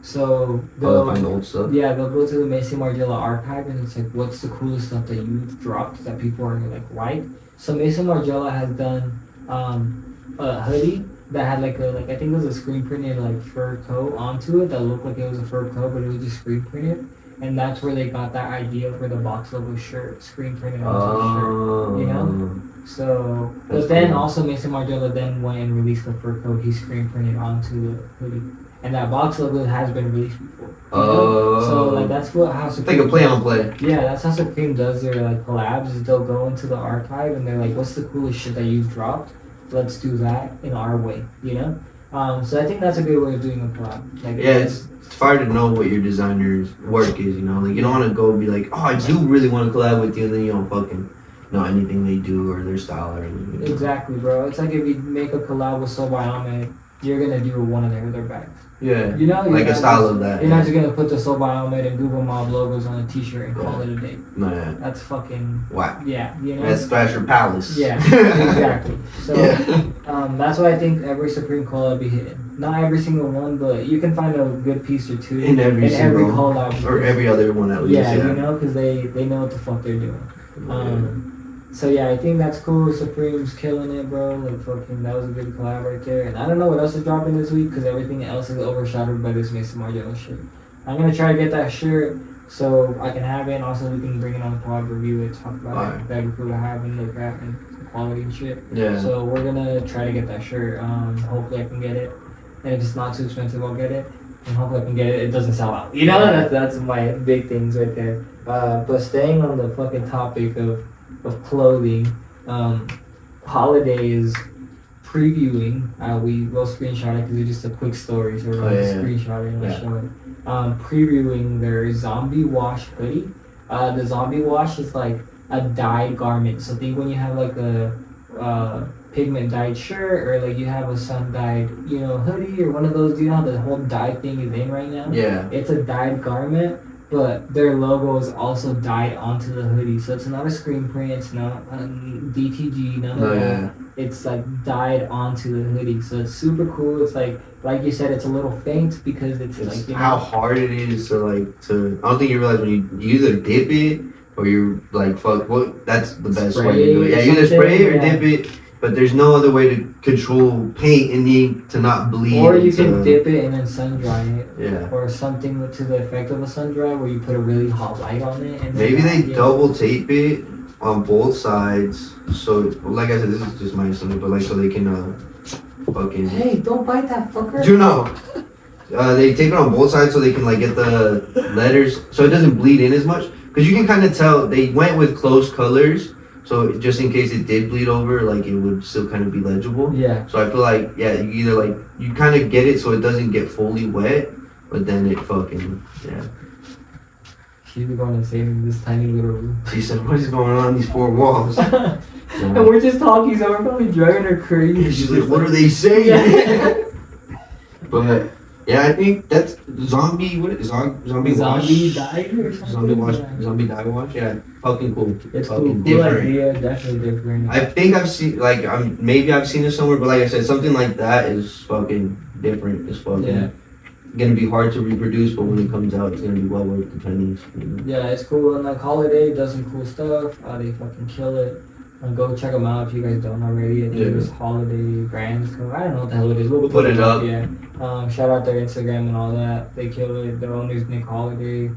So they'll find old stuff. Yeah, they'll go to the Mason Margiela archive and it's like, what's the coolest stuff that you've dropped that people are like, right? So Mason Margiela has done a hoodie that had like I think it was a screen printed like fur coat onto it that looked like it was a fur coat, but it was just screen printed. And that's where they got that idea for the box logo shirt, screen printed onto the shirt. You know? So, but then also Mason Margiela then went and released the fur coat he screen printed onto the hoodie. And that box logo has been released before. So like that's how Supreme. It's like a play on play. Yeah, that's how Supreme does their like collabs. Is they'll go into the archive and they're like, "What's the coolest shit that you've dropped? Let's do that in our way." You know. So I think that's a good way of doing a collab. Like, yeah, it's fire to know what your designer's work is. You know, like you don't want to go be like, "Oh, I do really want to collab with you," and then you don't fucking know anything they do or their style or anything. You know? Exactly, bro. It's like if you make a collab with Soul by Ahmed, you're gonna do one of their bags. Yeah. You know, like a style of that. You're not just gonna put the Soul by Ahmed and Google Mob logos on a T-shirt and call it a day. No, yeah. That's fucking whack. Yeah, you know. That's Thrasher Palace. Yeah, exactly. So, yeah. That's why I think every Supreme collab be hitting. Not every single one, but you can find a good piece or two in every collab or every other one at least. Yeah, you know, because they know what the fuck they're doing. So yeah, I think that's cool. Supreme's killing it, bro. Like fucking, that was a good collab right there. And I don't know what else is dropping this week because everything else is overshadowed by this Mason Margiela shit. I'm gonna try to get that shirt so I can have it, and also we can bring it on the pod, review it, talk about it. That'd be cool to have and look at and quality and shit. Yeah. So we're gonna try to get that shirt. Hopefully I can get it, and if it's not too expensive, I'll get it. And hopefully I can get it. It doesn't sell out. You know, that's my big things right there. But staying on the fucking topic of clothing, holidays previewing. We will screenshot it because it's just a quick story, so we're gonna screenshot it and show it. Previewing their zombie wash hoodie. The zombie wash is like a dyed garment. So think when you have like a pigment dyed shirt or like you have a sun dyed, you know, hoodie or one of those. Do you know how the whole dye thing is in right now? Yeah. It's a dyed garment. But their logo is also dyed onto the hoodie, so it's not a screen print, it's not DTG, none of that. It's like dyed onto the hoodie, so it's super cool. It's like you said, it's a little faint because it's like, you know, how hard it is to I don't think you realize when you either dip it or you're like that's the best way to do it. Yeah, you either spray it or dip it. But there's no other way to control paint and ink to not bleed. Or you can dip it and then sun dry it. Yeah. Or something to the effect of a sun dry where you put a really hot light on it. And maybe they double tape it on both sides. So, like I said, this is just my estimate, but like so they can fucking. Hey, don't bite that fucker. You know. They tape it on both sides so they can like get the letters so it doesn't bleed in as much. Because you can kind of tell they went with close colors. So just in case it did bleed over, like it would still kind of be legible. Yeah. So I feel like, yeah, you either like, you kind of get it so it doesn't get fully wet, but then it fucking, yeah. She's going insane in this tiny little room. She said, what is going on in these four walls? And we're just talking, so we're probably driving her crazy. She's like, what are they saying? Yeah. But, yeah, I think that's zombie, what is it? Zombie wash? Zombie dye or something? Zombie wash, zombie dye wash, yeah. Fucking cool. It's fucking cool. Different. Idea, definitely different. I think I've seen, like, maybe I've seen it somewhere, but like I said, something like that is fucking different. It's fucking gonna be hard to reproduce, but when it comes out, it's gonna be well worth the pennies. You know? Yeah, it's cool. And like Holiday does some cool stuff. They fucking kill it. Go check them out if you guys don't already. I think it's Holiday Brands. I don't know what the hell it is. We'll put it up. Yeah. Shout out their Instagram and all that. They kill it. Their owner's Nick Holiday.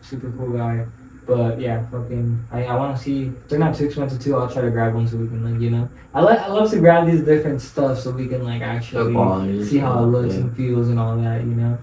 Super cool guy. But yeah, fucking. I want to see. If they're not too expensive too, I'll try to grab one so we can like, you know. I love to grab these different stuff so we can like actually see how it looks and feels and all that, you know.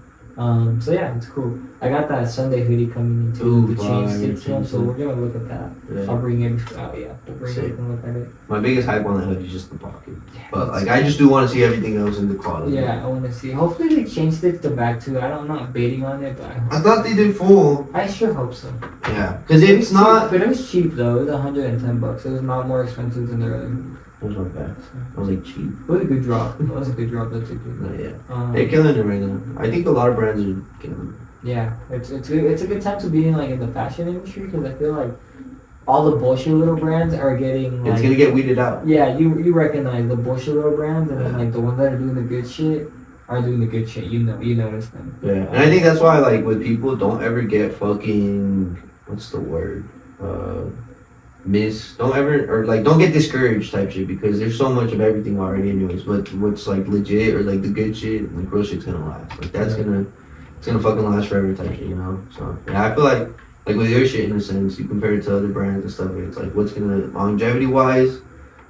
So yeah, it's cool. I got that Sunday hoodie coming in too, the chain stitch one, so we're gonna look at that. Yeah. I'll bring it. We'll bring it and look at it. My biggest hype on that hoodie is just the pocket. But like, I just do want to see everything else in the quality. Yeah, I want to see. Hopefully they chain stitch the back too. I'm not baiting on it, but I thought they did full. I sure hope so. Yeah, because it's not. But it was cheap though. It was $110. It was not more expensive than the other. It was not bad. I was like cheap. It was a good drop. That's a good drop. That's a good. Yeah, they're killing it right now. I think a lot of brands are killing it. Yeah, it's a good time to be in like in the fashion industry because I feel like all the bullshit little brands are getting. Like, it's gonna get weeded out. Yeah, you recognize the bullshit little brands and then like the ones that are doing the good shit are doing the good shit. You notice them. Yeah, and I think that's why like with people don't ever get fucking what's the word don't get discouraged type shit, because there's so much of everything already anyways. But what's like legit or like the good shit, like real shit's gonna last. Like it's gonna fucking last forever type shit, you know? So yeah, I feel like with your shit, in a sense, you compare it to other brands and stuff, it's like what's gonna, longevity wise,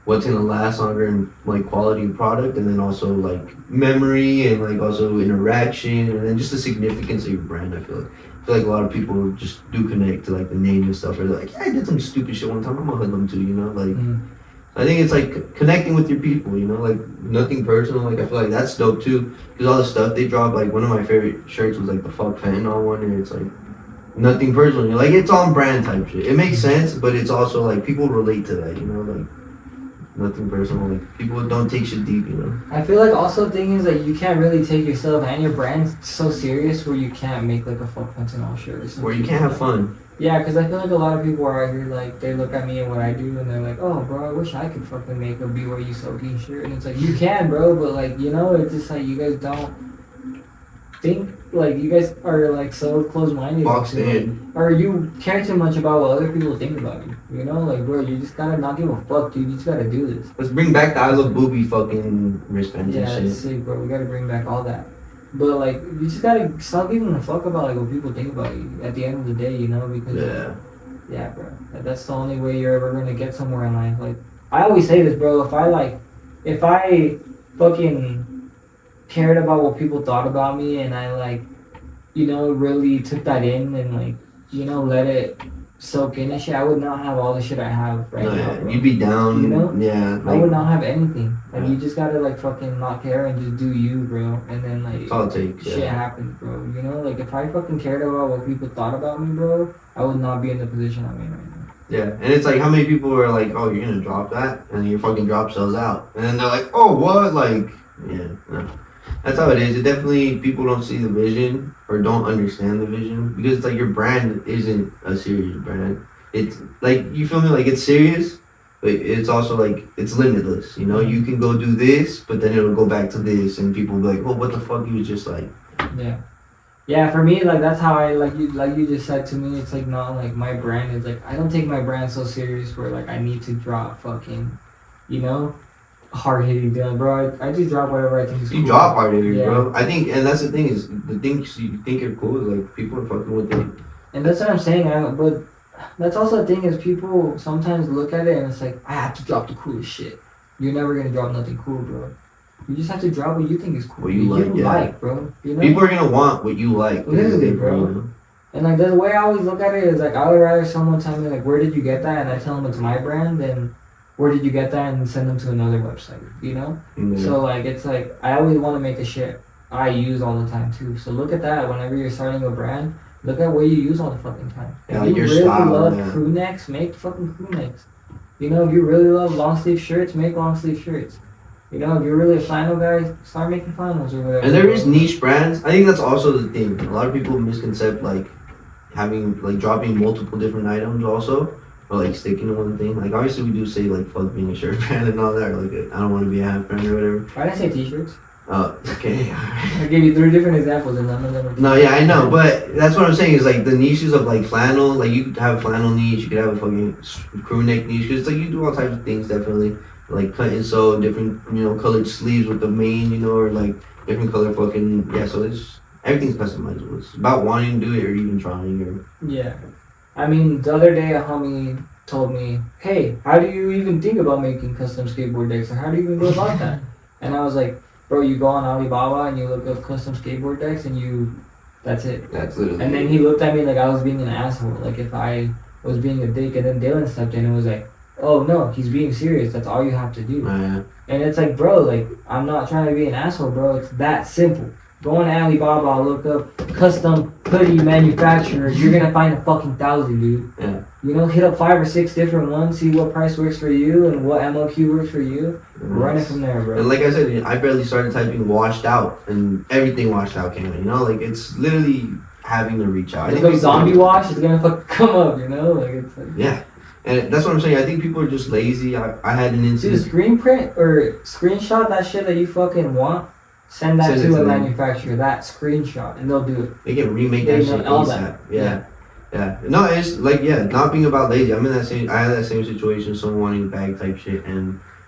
what's gonna last longer in like quality of product, and then also like memory and like also interaction, and then just the significance of your brand. I feel like a lot of people just do connect to like the name and stuff, or they're like, yeah, I did some stupid shit one time, I'm gonna hood them too, you know? Like I think it's like connecting with your people, you know, like nothing personal. Like I feel like that's dope too, because all the stuff they drop, like one of my favorite shirts was like the fuck fentanyl one, and it's like nothing personal. You're like, it's on brand type shit. It makes sense, but it's also like people relate to that, you know, like nothing personal. Like people don't take shit deep, you know. I feel like also the thing is like you can't really take yourself and your brand so serious where you can't make like a fuck fentanyl shirt or something. Where you can't have fun. Yeah, because I feel like a lot of people are out here, like, they look at me and what I do, and they're like, oh, bro, I wish I could fucking make a BYU soaking shirt. And it's like, you can, bro, but, like, you know, it's just like, you guys don't think, like, you guys are, like, so close-minded. Boxed in. Or you care too much about what other people think about you. You know, like, bro, you just gotta not give a fuck, dude. You just gotta do this. Let's bring back the I Love Booby fucking wristbands and Yeah, shit. it's sick, bro. We gotta bring back all that. But, like, you just gotta stop giving a fuck about, like, what people think about you at the end of the day, you know? Because, yeah, bro. That's the only way you're ever gonna get somewhere in life. Like, I always say this, bro. If I fucking cared about what people thought about me and I, like, you know, really took that in and, like, you know, let it soak in and shit, I would not have all the shit I have right now, bro. You'd be down, you know? Yeah. Like, I would not have anything. Like, you just gotta, like, fucking not care and just do you, bro. And then, like, that's all it takes, shit happens, bro. You know? Like, if I fucking cared about what people thought about me, bro, I would not be in the position I'm in right now. Yeah, and it's like, how many people are like, oh, you're gonna drop that? And your fucking drop sells out. And then they're like, oh, what? Like, yeah, no. That's how it is. It definitely, people don't see the vision or don't understand the vision, because it's like your brand isn't a serious brand. It's like, you feel me? Like, it's serious, but it's also like, it's limitless. You know, you can go do this, but then it'll go back to this, and people will be like, oh, what the fuck? You was just like, yeah. Yeah, for me, like, that's how I, like you just said to me, it's like, not like my brand is like, I don't take my brand so serious where, like, I need to drop fucking, you know, hard-hitting deal, bro. I just drop whatever I think is cool. You drop hard-hitting, bro. I think, and that's the thing, is the things you think are cool is like, people are fucking with it. And that's what I'm saying, but that's also the thing, is people sometimes look at it and it's like, I have to drop the coolest shit. You're never gonna drop nothing cool, bro. You just have to drop what you think is cool. What you like, bro. You know? People are gonna want what you like. Literally, bro. You know? And like, the way I always look at it is like, I would rather someone tell me like, where did you get that? And I tell them it's my brand, than where did you get that? And send them to another website, you know? Yeah. So like, it's like, I always want to make the shit I use all the time too. So look at that. Whenever you're starting a brand, look at what you use all the fucking time. Yeah, if you your really style, love crew necks, make fucking crew necks. You know, if you really love long sleeve shirts, make long sleeve shirts. You know, if you're really a flannel guy, start making flannels or whatever. And there is niche brands. I think that's also the thing. A lot of people misconcept like having, like, dropping multiple different items also, or like sticking to one thing. Like, obviously we do say like fuck being a shirt brand and all that, or like I don't want to be a half brand or whatever. I didn't say t-shirts. Oh, okay. I gave you 3 different examples and none of them are t-shirts. No, yeah, I know, but that's what I'm saying is like the niches of like flannel. Like, you could have a flannel niche, you could have a fucking crew neck niche, because like you do all types of things definitely. Like cut and sew, different, you know, colored sleeves with the mane, you know, or like different color fucking, yeah, so it's, everything's customizable. It's about wanting to do it or even trying, or. Yeah. I mean, the other day a homie told me, hey, how do you even think about making custom skateboard decks, or how do you even go about that? And I was like, bro, you go on Alibaba and you look up custom skateboard decks and that's it. That's literally. And then he looked at me like I was being an asshole, like if I was being a dick, and then Dylan stepped in and was like, oh no, he's being serious, that's all you have to do. And it's like, bro, like, I'm not trying to be an asshole, bro, it's that simple. Go on Alibaba, look up custom hoodie manufacturers, you're gonna find a fucking 1,000, dude. Yeah. You know, hit up 5 or 6 different ones, see what price works for you and what MOQ works for you. Run it from there, bro. And like I said, I barely started typing washed out, and everything washed out came in, you know? Like, it's literally having to reach out. I think zombie wash is gonna fucking come up, you know? Like, it's like, yeah. And that's what I'm saying. I think people are just lazy. I had an incident. Dude, screen print or screenshot that shit that you fucking want. Send to a manufacturer, that screenshot, and they'll do it. They can remake that shit all ASAP. Yeah. Yeah, no, it's like not being about lazy. I'm in that same. I had that same situation. Someone wanting bag type shit,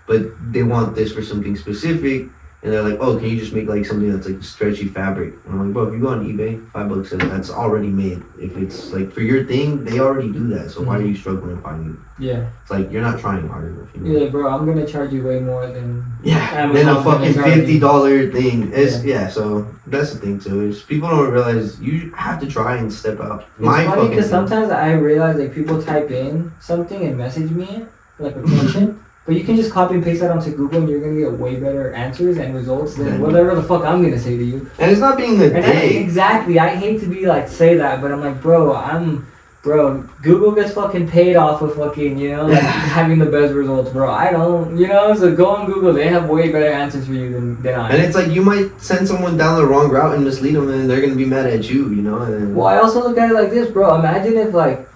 but they want this for something specific, and they're like, "Oh, can you just make like something that's like stretchy fabric?" And I'm like, "Bro, if you go on eBay, $5 that's already made. If it's like for your thing, they already do that. So why are you struggling finding it? Yeah. It's like you're not trying hard enough. You know? Yeah, bro, I'm gonna charge you way more than Then a Amazon's fucking gonna charge you. $50 thing. So that's the thing too. Is people don't realize you have to try and step out. It's funny because sometimes I realize like people type in something and message me like a question, but you can just copy and paste that onto Google and you're gonna get way better answers and results than whatever the fuck I'm gonna say to you. And it's not being a dick. Exactly. I hate to be like say that, but I'm like, bro, Google gets fucking paid off of fucking, like having the best results, bro. I don't, so go on Google. They have way better answers for you than I. And it's like you might send someone down the wrong route and mislead them, and they're gonna be mad at you, Well, I also look at it like this, bro. Imagine if, like,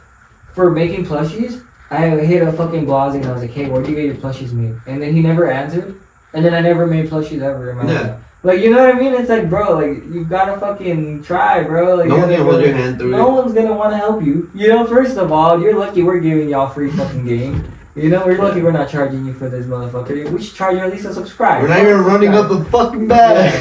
for making plushies, I hit a fucking Blasi and I was like, hey, where'd you get your plushies made? And then he never answered, and then I never made plushies ever in my life. Like, you know what I mean? It's like, bro, like, you gotta fucking try, bro. Like, no one's gonna hold your hand through it. No one's gonna wanna help you. First of all, you're lucky we're giving y'all free fucking game. We're lucky we're not charging you for this motherfucker. We should charge you at least a subscribe. We're not even running up the fucking bag.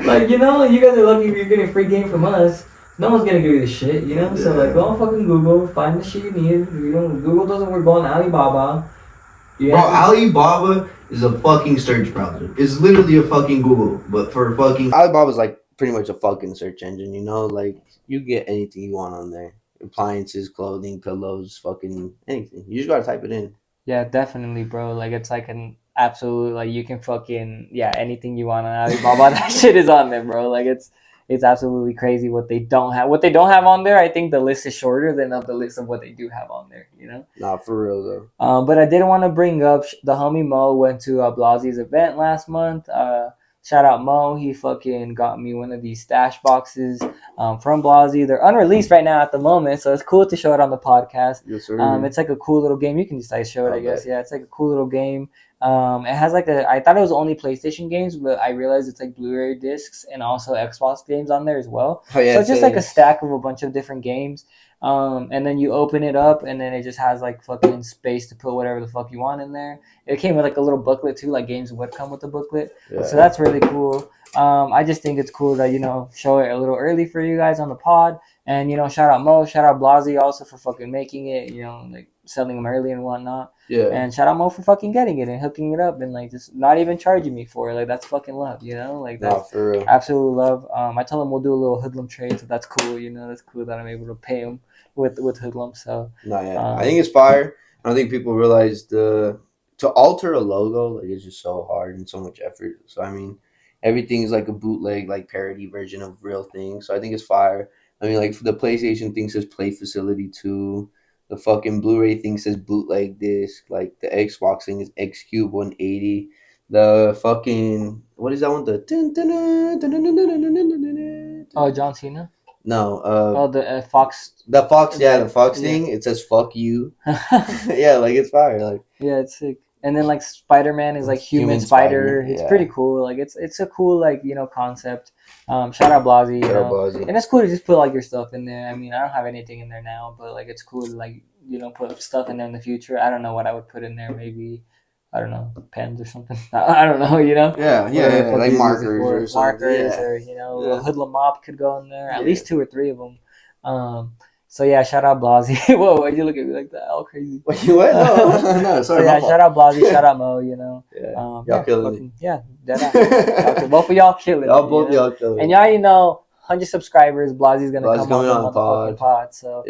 Like, you guys are lucky if you're getting free game from us. No one's gonna give you the shit, So, like, go on fucking Google, find the shit you need. Google doesn't work, go on Alibaba. Bro, Alibaba is a fucking search browser. It's literally a fucking Google, but for fucking Alibaba's like pretty much a fucking search engine, Like you get anything you want on there. Appliances, clothing, pillows, fucking anything. You just gotta type it in. Yeah, definitely, bro. Like it's like an absolute like you can fucking anything you want on Alibaba. That shit is on there, bro. Like it's absolutely crazy what they don't have. What they don't have on there, I think the list is shorter than of the list of what they do have on there. Nah, for real though. But I did want to bring up the homie Mo went to Blasi's event last month. Shout out Mo. He fucking got me one of these stash boxes from Blasi. They're unreleased right now at the moment, so it's cool to show it on the podcast. Yes, sir. It's like a cool little game. You can just like show it, I guess. Yeah, it's like a cool little game. It has like I thought it was only PlayStation games, but I realized it's like Blu-ray discs and also Xbox games on there as well. Oh, yeah, so it's just like a stack of a bunch of different games. And then you open it up and then it just has like fucking space to put whatever the fuck you want in there. It came with like a little booklet too, like games would come with a booklet. Yeah. So that's really cool. I just think it's cool that, show it a little early for you guys on the pod. And, shout out Mo, shout out Blasi also for fucking making it, like selling them early and whatnot. Yeah. And shout out Mo for fucking getting it and hooking it up and like just not even charging me for it. Like that's fucking love, Like that's for real. Absolute love. I told him we'll do a little hoodlum trade, so that's cool, That's cool that I'm able to pay him with hoodlum. So I think it's fire. I don't think people realize to alter a logo, like it's just so hard and so much effort. So I mean, everything's like a bootleg, like parody version of real things. So I think it's fire. I mean, like the PlayStation thing says Play Facility 2. The fucking Blu-ray thing says bootleg disc. Like the Xbox thing is XCube 180. The fucking what is that one? The John Cena. No. The Fox. The Fox, the Fox thing. It says "fuck you." Yeah, like it's fire. Like it's sick. And then like Spider-Man is like human spider. It's pretty cool. Like it's a cool like concept. Shout out Blasi. And it's cool to just put like your stuff in there. I mean, I don't have anything in there now, but like it's cool to like put stuff in there in the future. I don't know what I would put in there. Maybe I don't know, pens or something. I don't know. Yeah, like markers or a hoodlum mop could go in there. At least 2 or 3 of them. So yeah, shout out Blasi. Whoa, why'd you look at me like that? All crazy. What? No, sorry. So yeah, shout out Blasi, shout out Mo. Yeah, y'all killing it. Yeah, both of y'all killing it. Y'all killing it. And y'all 100 subscribers, Blasi's gonna come on the pod. So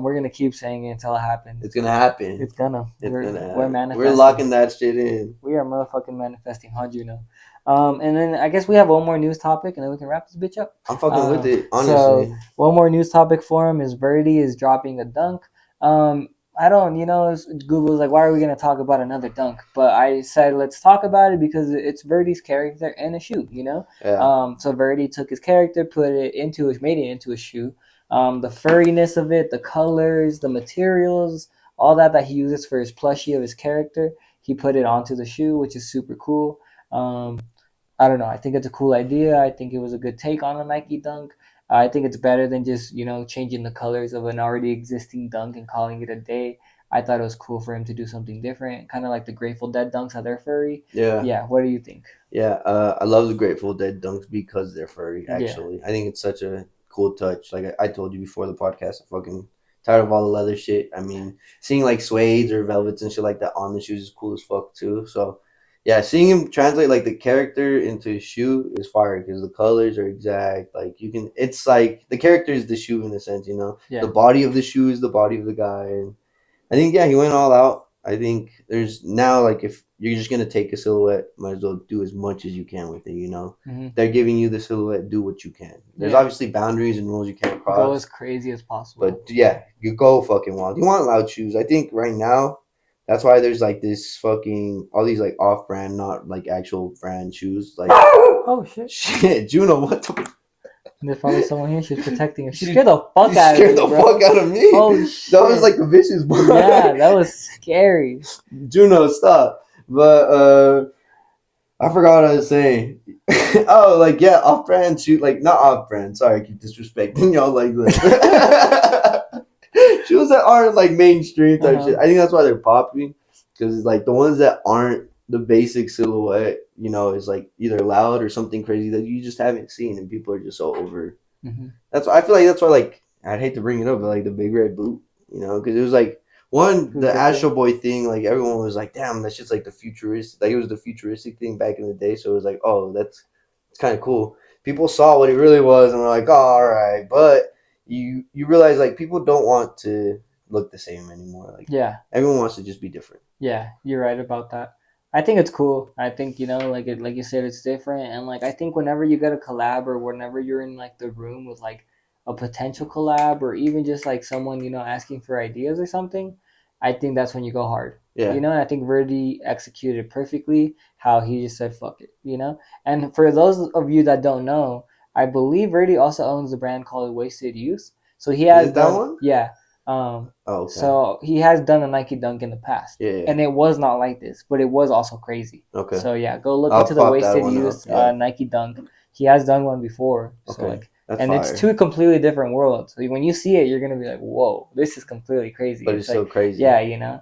we're gonna keep saying it until it happens. It's gonna happen. We're manifesting. We're locking that shit in. We are motherfucking manifesting, and then I guess we have one more news topic, and then we can wrap this bitch up. I'm fucking with it, honestly. So one more news topic for him is Verdi is dropping a dunk. I don't, Google's like, why are we going to talk about another dunk? But I said, let's talk about it because it's Verdi's character and a shoe, Yeah. So Verdi took his character, made it into a shoe. The furriness of it, the colors, the materials, all that he uses for his plushie of his character, he put it onto the shoe, which is super cool. I don't know. I think it's a cool idea. I think it was a good take on a Nike dunk. I think it's better than just changing the colors of an already existing dunk and calling it a day. I thought it was cool for him to do something different, kind of like the Grateful Dead dunks how they're furry. Yeah. Yeah, what do you think? Yeah, I love the Grateful Dead dunks because they're furry. Yeah. Actually, I think it's such a cool touch. Like I told you before the podcast, I'm fucking tired of all the leather shit. I mean, seeing like suedes or velvets and shit like that on the shoes is cool as fuck too. So, yeah, seeing him translate like the character into his shoe is fire because the colors are exact. Like you can, it's like the character is the shoe in a sense. You know, Yeah. the body of the shoe is the body of the guy, and I think yeah, he went all out. I think there's now like if you're just gonna take a silhouette, might as well do as much as you can with it. You know, they're giving you the silhouette, do what you can. There's obviously boundaries and rules you can't cross. Go as crazy as possible. But yeah, you go fucking wild. You want loud shoes. I think right now, that's why there's like this fucking all these like off-brand, not like actual brand shoes. Like oh shit, shit, Juno, what the. There's probably someone here. She's protecting her. She scared the fuck out of me. Scared the fuck out of me. Holy shit. That was like the vicious one. Yeah, that was scary. Juno, stop. But I forgot what I was saying. Oh, like yeah, off-brand shoot, like not off-brand. Sorry, I keep disrespecting y'all like this. Shoes that aren't like mainstream type shit. I think that's why they're popping because like the ones that aren't the basic silhouette, you know, is like either loud or something crazy that you just haven't seen, and people are just so over. That's why I feel like that's why like I'd hate to bring it up, but like the big red boot, you know, because it was like the Astro Boy thing. Like everyone was like, "Damn, that's just like the futuristic." Like it was the futuristic thing back in the day, so it was like, "Oh, it's kind of cool." People saw what it really was, and were like, "Oh, all right," but you realize like people don't want to look the same anymore. Like everyone wants to just be different. Yeah, you're right about that. I think it's cool. I think like you said, it's different, and like I think whenever you get a collab or whenever you're in like the room with like a potential collab or even just like someone asking for ideas or something, I think that's when you go hard. Yeah. And I think Verdi executed perfectly how he just said fuck it. And for those of you that don't know, I believe Verdi also owns a brand called Wasted Youth. So he has that one. Yeah. Okay. So he has done a Nike Dunk in the past, and it was not like this, but it was also crazy. Okay. So yeah, go look into the Wasted Youth Nike Dunk. He has done one before. So okay. It's two completely different worlds. So when you see it, you're gonna be like, "Whoa, this is completely crazy." But it's so crazy. Yeah,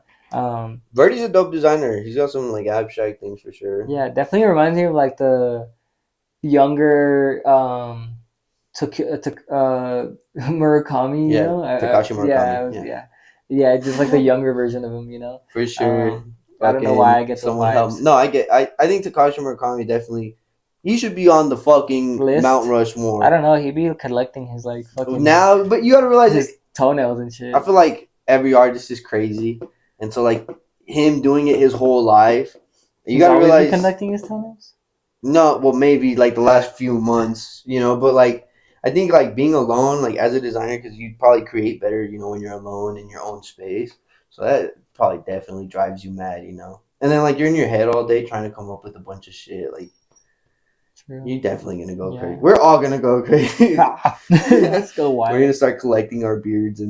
Verdi's a dope designer. He's got some like abstract things for sure. Yeah, definitely reminds me of like the younger Murakami, Takashi Murakami. Yeah, just like the younger version of him, For sure. I don't know why I get those vibes. No, I think Takashi Murakami definitely. He should be on the fucking list? Mount Rushmore. I don't know. He'd be collecting his like fucking now, but you gotta realize his toenails and shit. I feel like every artist is crazy, and so like him doing it his whole life, you gotta realize collecting his toenails. No, well maybe like the last few months, but like I think like being alone, like as a designer, because you probably create better, when you're alone in your own space. So that probably definitely drives you mad, And then like you're in your head all day trying to come up with a bunch of shit, like. True. You're definitely gonna go crazy. We're all gonna go crazy. Let's go wild. We're gonna start collecting our beards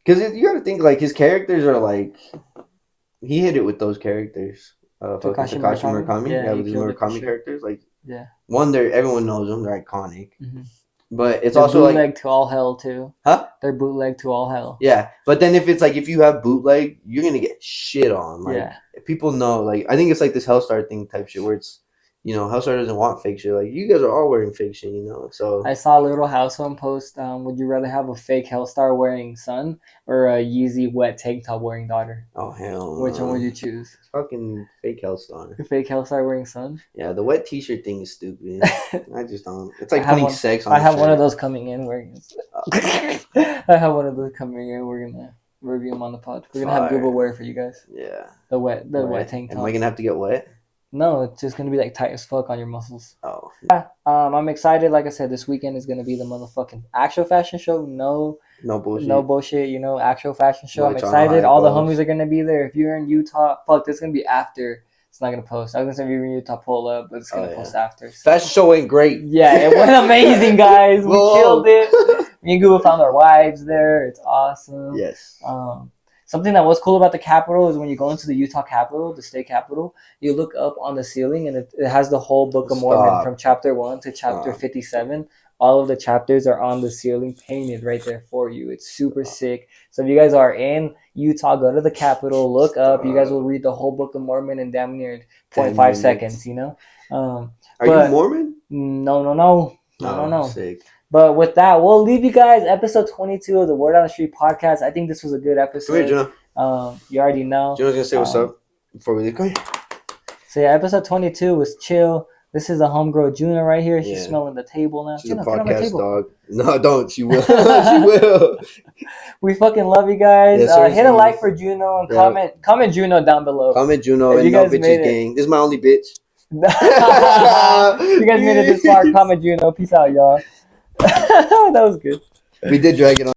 because you gotta think like his characters are like he hit it with those characters. Takashi Murakami, with his Murakami characters, like one, everyone knows them, they're iconic. But it's also bootleg like to all hell too. Huh? They're bootleg to all hell. Yeah, but then if you have bootleg, you're gonna get shit on. Like people know. Like I think it's like this Hellstar thing type shit where it's. Hellstar doesn't want fake shit. Like, you guys are all wearing fake shit, so... I saw a Little House one post, would you rather have a fake Hellstar wearing son or a Yeezy wet tank top wearing daughter? Oh, hell no. Which one would you choose? Fucking fake Hellstar. The fake Hellstar wearing son? Yeah, the wet t-shirt thing is stupid. I just don't... It's like putting sex on I have one of those coming in wearing... I have one of those coming in. We're gonna review them on the pod. We're gonna have Google wear for you guys. Yeah. The wet tank top. Am I gonna have to get wet? No, it's just gonna be like tight as fuck on your muscles. Oh. Yeah. I'm excited. Like I said, this weekend is gonna be the motherfucking actual fashion show. No bullshit. No bullshit. Actual fashion show. I'm excited. All the homies are gonna be there. If you're in Utah, fuck, this is gonna be after. It's not gonna post. I was gonna say if you're in Utah, pull up, but it's gonna post after. So. Fashion show went great. Yeah, it went amazing, guys. We killed it. Me and Google found our wives there. It's awesome. Yes. Something that was cool about the Capitol is when you go into the Utah Capitol, the state Capitol, you look up on the ceiling and it has the whole Book of Mormon from chapter 1 to chapter 57 all of the chapters are on the ceiling, painted right there for you. It's super sick. So if you guys are in Utah, go to the Capitol, look up. You guys will read the whole Book of Mormon in damn near 0.5 seconds. You know. Are you Mormon? No. Sick. But with that, we'll leave you guys. Episode 22 of the Word on the Street podcast. I think this was a good episode. Come here, Juno. You already know. Juno's gonna say what's up before we leave. Come here. So yeah, episode 22 was chill. This is the homegirl Juno right here. She's smelling the table now. She's Juno, a podcast dog. No, don't. She will. she will. We fucking love you guys. Yes, hit a like for Juno and comment Juno down below. Comment Juno and no bitches gang. This is my only bitch. You guys made it this far. Comment Juno. Peace out, y'all. That was good. We did drag it on.